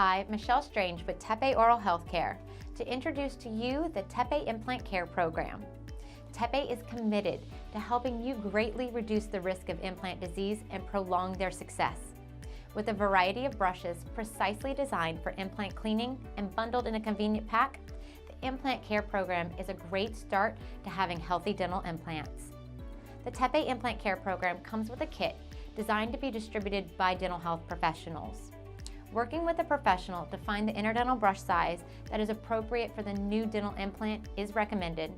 Hi, Michelle Strange with TePe Oral Health Care to introduce to you the TePe Implant Care Program. TePe is committed to helping you greatly reduce the risk of implant disease and prolong their success. With a variety of brushes precisely designed for implant cleaning and bundled in a convenient pack, the Implant Care Program is a great start to having healthy dental implants. The TePe Implant Care Program comes with a kit designed to be distributed by dental health professionals. Working with a professional to find the interdental brush size that is appropriate for the new dental implant is recommended.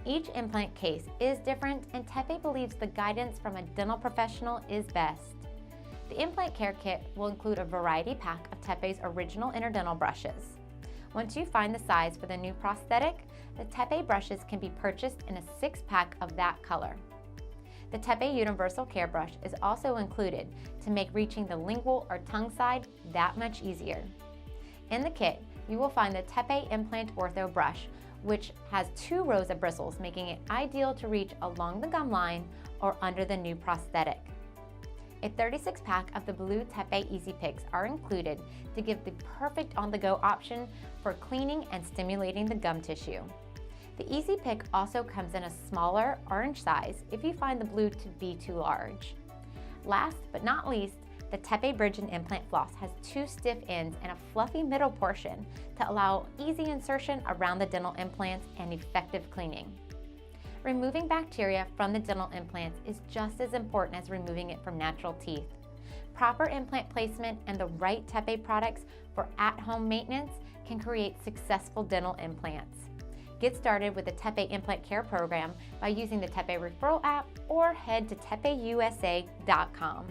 Each implant case is different, and TePe believes the guidance from a dental professional is best. The Implant Care Kit will include a variety pack of TePe's original interdental brushes. Once you find the size for the new prosthetic, the TePe brushes can be purchased in a 6-pack of that color. The TePe Universal Care Brush is also included to make reaching the lingual or tongue side that much easier. In the kit, you will find the TePe Implant Ortho Brush, which has 2 rows of bristles, making it ideal to reach along the gum line or under the new prosthetic. A 36-pack of the blue TePe Easy Picks are included to give the perfect on-the-go option for cleaning and stimulating the gum tissue. The Easy Pick also comes in a smaller orange size if you find the blue to be too large. Last but not least, the TePe Bridge and Implant Floss has 2 stiff ends and a fluffy middle portion to allow easy insertion around the dental implants and effective cleaning. Removing bacteria from the dental implants is just as important as removing it from natural teeth. Proper implant placement and the right TePe products for at-home maintenance can create successful dental implants. Get started with the TePe Implant Care Program by using the TePe Referral app or head to tepeusa.com.